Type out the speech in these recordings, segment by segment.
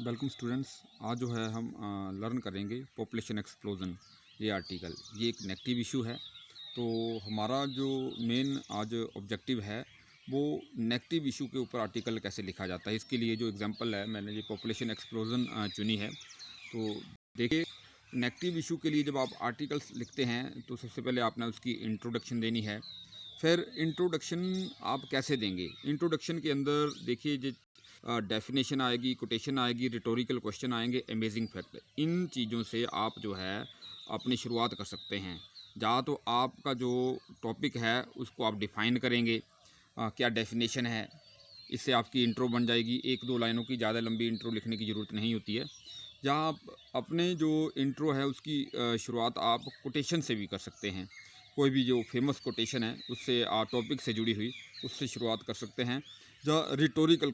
Welcome students. आज जो है हम लर्न करेंगे पॉपुलेशन एक्सप्लोजन। ये आर्टिकल ये एक नेगेटिव इशू है। तो हमारा जो मेन आज ऑब्जेक्टिव है वो नेगेटिव इशू के ऊपर आर्टिकल कैसे लिखा जाता है। इसके लिए जो एग्जांपल है मैंने ये पॉपुलेशन एक्सप्लोजन चुनी है। तो देखिए, नेगेटिव इशू के लिए जब आप आर्टिकल्स लिखते हैं तो सबसे पहले आपने उसकी इंट्रोडक्शन देनी है। फिर इंट्रोडक्शन आप कैसे देंगे? इंट्रोडक्शन के अंदर देखिए डेफिनेशन आएगी, कोटेशन आएगी, रिटोरिकल क्वेश्चन आएंगे, अमेजिंग फैक्ट। इन चीज़ों से आप जो है अपनी शुरुआत कर सकते हैं। या तो आपका जो टॉपिक है उसको आप डिफ़ाइन करेंगे, क्या डेफिनेशन है, इससे आपकी इंट्रो बन जाएगी। एक दो लाइनों की ज़्यादा लंबी इंट्रो लिखने की ज़रूरत नहीं होती है। या आप अपने जो इंट्रो है उसकी शुरुआत आप कोटेशन से भी कर सकते हैं। कोई भी जो फेमस कोटेशन है उससे टॉपिक से जुड़ी हुई उससे शुरुआत कर सकते हैं। रिटोरिकल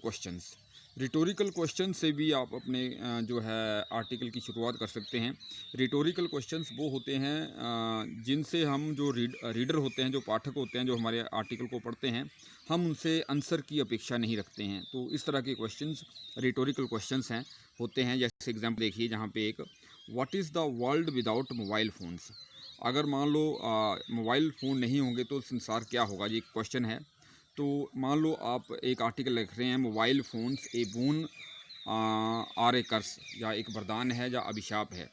क्वेश्चन से भी आप अपने जो है आर्टिकल की शुरुआत कर सकते हैं। रिटोरिकल क्वेश्चंस वो होते हैं जिनसे हम जो रीडर होते हैं, जो पाठक होते हैं, जो हमारे आर्टिकल को पढ़ते हैं, हम उनसे आंसर की अपेक्षा नहीं रखते हैं। तो इस तरह के क्वेश्चंस रिटोरिकल क्वेश्चंस हैं होते हैं। जैसे एग्जांपल देखिए, जहाँ पे एक what is the world without mobile phones. अगर मान लो मोबाइल फ़ोन नहीं होंगे तो संसार क्या होगा, ये क्वेश्चन है। तो मान लो आप एक आर्टिकल लिख रहे हैं, mobile phones a boon or a curse, या एक वरदान है या अभिशाप है।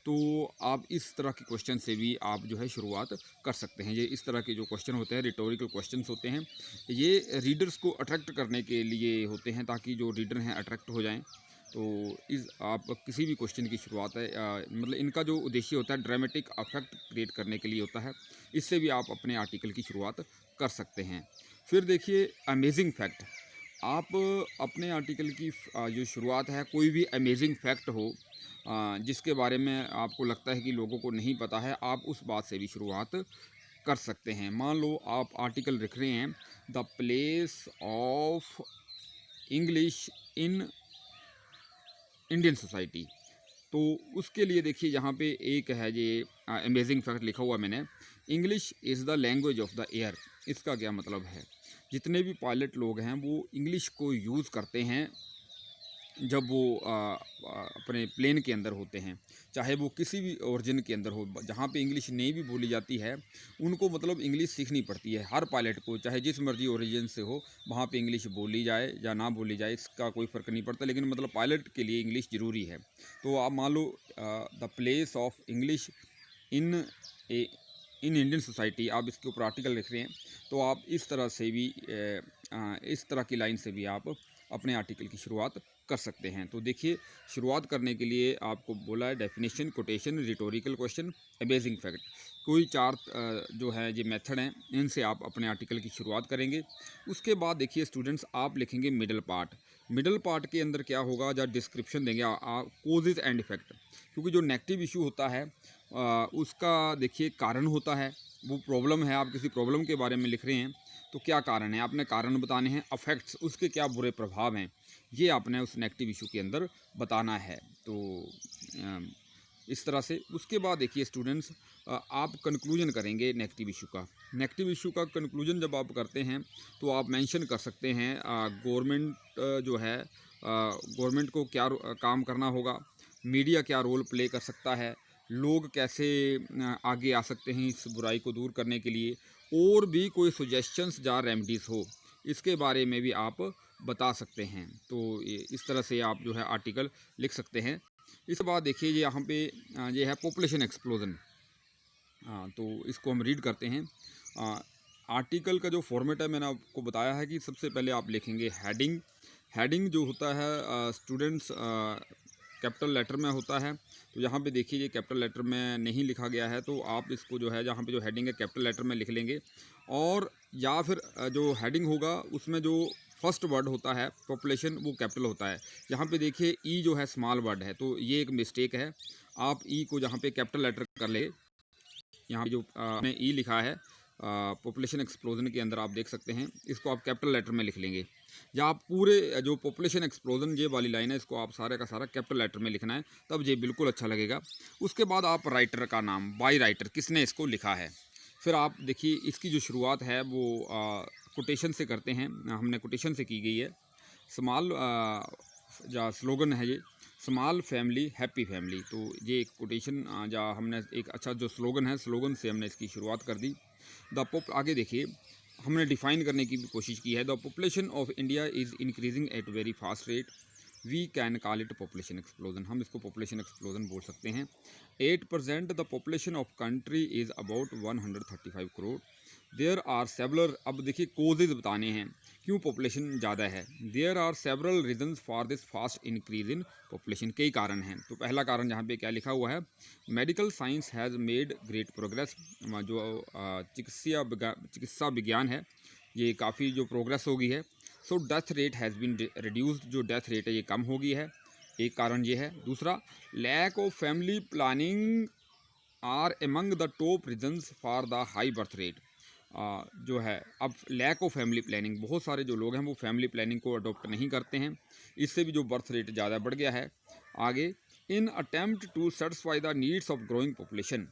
तो आप इस तरह के क्वेश्चन से भी आप जो है शुरुआत कर सकते हैं। ये इस तरह के जो क्वेश्चन होते हैं रिटोरिकल क्वेश्चंस होते हैं। ये रीडर्स को अट्रैक्ट करने के लिए होते हैं, ताकि जो रीडर हैं अट्रैक्ट हो जाएं। तो इस आप किसी भी क्वेश्चन की शुरुआत है मतलब इनका जो उद्देश्य होता है ड्रामेटिक अफेक्ट क्रिएट करने के लिए होता है। इससे भी आप अपने आर्टिकल की शुरुआत कर सकते हैं। फिर देखिए, अमेजिंग फैक्ट। आप अपने आर्टिकल की जो शुरुआत है, कोई भी अमेजिंग फैक्ट हो जिसके बारे में आपको लगता है कि लोगों को नहीं पता है, आप उस बात से भी शुरुआत कर सकते हैं। मान लो आप आर्टिकल लिख रहे हैं, the place of English in Indian society. तो उसके लिए देखिए, यहाँ पे एक है ये अमेजिंग फैक्ट लिखा हुआ मैंने, English is the language of the air. इसका क्या मतलब है? जितने भी पायलट लोग हैं वो इंग्लिश को यूज़ करते हैं जब वो अपने प्लेन के अंदर होते हैं, चाहे वो किसी भी ओरिजिन के अंदर हो। जहाँ पे इंग्लिश नहीं भी बोली जाती है, उनको मतलब इंग्लिश सीखनी पड़ती है हर पायलट को, चाहे जिस मर्जी ओरिजिन से हो, वहाँ पे इंग्लिश बोली जाए या ना बोली जाए इसका कोई फ़र्क नहीं पड़ता, लेकिन मतलब पायलट के लिए इंग्लिश ज़रूरी है। तो आप मान लो the place of English in a in Indian society, आप इसके ऊपर आर्टिकल लिख रहे हैं। तो आप इस तरह से भी इस तरह की लाइन से भी आप अपने आर्टिकल की शुरुआत कर सकते हैं। तो देखिए, शुरुआत करने के लिए आपको बोला है definition, quotation, rhetorical question, amazing fact. कोई चार जो है ये मेथड हैं, इनसे आप अपने आर्टिकल की शुरुआत करेंगे। उसके बाद देखिए स्टूडेंट्स, आप लिखेंगे मिडल पार्ट। मिडल पार्ट के अंदर क्या होगा, जब डिस्क्रिप्शन देंगे कोजेज एंड इफेक्ट। क्योंकि जो नेगेटिव इशू होता है उसका देखिए कारण होता है, वो प्रॉब्लम है, आप किसी प्रॉब्लम के बारे में लिख रहे हैं तो क्या कारण है, आपने कारण बताने हैं। अफेक्ट्स, उसके क्या बुरे प्रभाव हैं, ये आपने उस नेगेटिव इशू के अंदर बताना है। तो इस तरह से उसके बाद देखिए स्टूडेंट्स, आप कंक्लूजन करेंगे नेगेटिव इशू का। नेगेटिव इशू का कंक्लूजन जब आप करते हैं तो आप मेंशन कर सकते हैं गवर्नमेंट जो है, गवर्नमेंट को क्या काम करना होगा, मीडिया क्या रोल प्ले कर सकता है, लोग कैसे आगे आ सकते हैं इस बुराई को दूर करने के लिए, और भी कोई सजेशंस या रेमेडीज़ हो, इसके बारे में भी आप बता सकते हैं। तो इस तरह से आप जो है आर्टिकल लिख सकते हैं। इसके बाद देखिए, ये यहाँ पे ये है पॉपुलेशन एक्सप्लोजन। हाँ, तो इसको हम रीड करते हैं। आर्टिकल का जो फॉर्मेट है मैंने आपको बताया है कि सबसे पहले आप लिखेंगे हेडिंग। हेडिंग जो होता है स्टूडेंट्स कैपिटल लेटर में होता है। तो यहाँ पे देखिए, ये कैपिटल लेटर में नहीं लिखा गया है, तो आप इसको जो है जहाँ पे जो हेडिंग है कैपिटल लेटर में लिख लेंगे। और या फिर जो हेडिंग होगा उसमें जो फर्स्ट वर्ड होता है पॉपुलेशन, वो कैपिटल होता है। यहाँ पे देखिए ई जो है स्मॉल वर्ड है, तो ये एक मिस्टेक है। आप ई को जहाँ पे कैपिटल लेटर कर ले, यहाँ पे जो आपने ई लिखा है पॉपुलेशन एक्सप्लोजन के अंदर आप देख सकते हैं, इसको आप कैपिटल लेटर में लिख लेंगे। या आप पूरे जो पॉपुलेशन एक्सप्लोजन ये वाली लाइन है, इसको आप सारे का सारा कैपिटल लेटर में लिखना है, तब ये बिल्कुल अच्छा लगेगा। उसके बाद आप राइटर का नाम, बाय राइटर, किसने इसको लिखा है। फिर आप देखिए, इसकी जो शुरुआत है वो कोटेशन से करते हैं, हमने कोटेशन से की गई है। स्मॉल या स्लोगन है ये, स्मॉल फैमिली हैप्पी फैमिली। तो ये एक कोटेशन या हमने एक अच्छा जो स्लोगन है, स्लोगन से हमने इसकी शुरुआत कर दी। आगे देखिए, हमने डिफ़ाइन करने की भी कोशिश की है। The population of India is increasing at very fast rate, we can call it population explosion. हम इसको पॉपुलेशन एक्सप्लोजन बोल सकते हैं। 8% the population of country is about 135 crore. There are several, अब देखिए कोजेज बताने हैं क्यों पॉपुलेशन ज़्यादा है। There are several reasons for this fast increase in population. कई कारण हैं। तो पहला कारण यहाँ पे क्या लिखा हुआ है, medical science has made great progress. जो चिकित्सा विज्ञान है, ये काफ़ी जो प्रोग्रेस हो गई है। So death rate has been reduced, जो डेथ रेट है ये कम हो गई है, एक कारण ये है। दूसरा, lack of family planning are among the top reasons for the high birth rate. जो है, अब लैक ऑफ फैमिली प्लानिंग, बहुत सारे जो लोग हैं वो फैमिली प्लानिंग को अडॉप्ट नहीं करते हैं, इससे भी जो बर्थ रेट ज़्यादा बढ़ गया है। आगे, in attempt to satisfy the needs of growing population,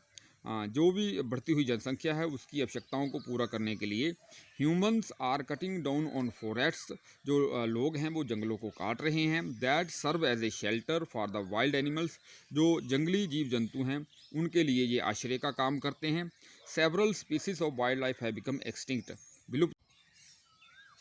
जो भी बढ़ती हुई जनसंख्या है उसकी आवश्यकताओं को पूरा करने के लिए humans are cutting down on forests, जो लोग हैं वो जंगलों को काट रहे हैं। That serve as a shelter for the wild animals, जो जंगली जीव जंतु हैं उनके लिए ये आश्रय का काम करते हैं। Several species of wild life है बिकम एक्सटिंक्ट, विलुप्त।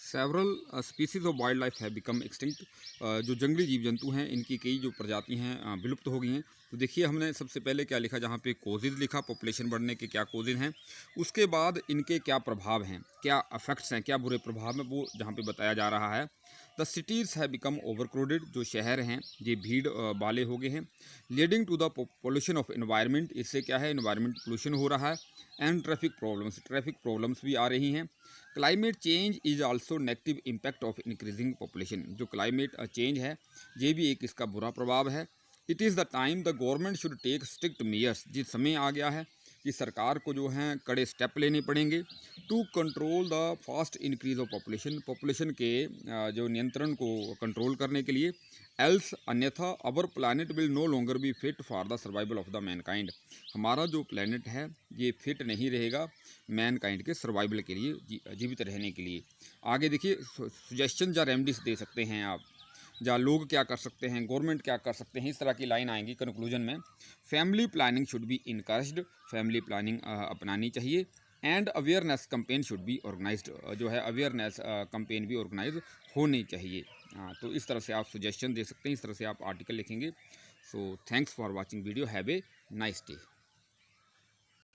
Several species of wild life है बिकम एक्सटिंक्ट, जो जंगली जीव जंतु हैं इनकी कई जो प्रजाति हैं विलुप्त हो गई हैं। तो देखिए, हमने सबसे पहले क्या लिखा, जहाँ पे कोजेज लिखा, पॉपुलेशन बढ़ने के क्या कोजेज हैं, उसके बाद इनके क्या प्रभाव हैं, क्या अफेक्ट्स हैं, क्या बुरे प्रभाव हैं, वो जहाँ पे बताया जा रहा है। The cities have become overcrowded, जो शहर हैं ये भीड़ वाले हो गए हैं। Leading to the pollution of environment, इससे क्या है, एनवायरनमेंट पोल्यूशन हो रहा है। एंड ट्रैफिक प्रॉब्लम्स भी आ रही हैं। Climate change is also negative impact of increasing population, जो क्लाइमेट चेंज है ये भी एक इसका बुरा प्रभाव है। It is the time the government should take strict measures, जिस समय आ गया है कि सरकार को जो हैं कड़े स्टेप लेने पड़ेंगे to control the fast increase of population के जो नियंत्रण को कंट्रोल करने के लिए। एल्स, अन्यथा our planet will no longer be fit for the survival of the mankind, हमारा जो प्लानट है ये फिट नहीं रहेगा मैनकाइंड के सर्वाइवल के लिए, जीवित रहने के लिए। आगे देखिए, सुजेशन या रेमेडीज दे सकते हैं आप, या लोग क्या कर सकते हैं, गवर्नमेंट क्या कर सकते हैं, इस तरह की लाइन आएंगी कंक्लूजन में। Family planning should be encouraged, family planning अपनानी चाहिए। And awareness campaign should be organised, जो है अवेयरनेस कंपेन भी ऑर्गेनाइज होनी चाहिए। तो इस तरह से आप सुजेशन दे सकते हैं, इस तरह से आप आर्टिकल लिखेंगे। So thanks for watching video, have a nice day.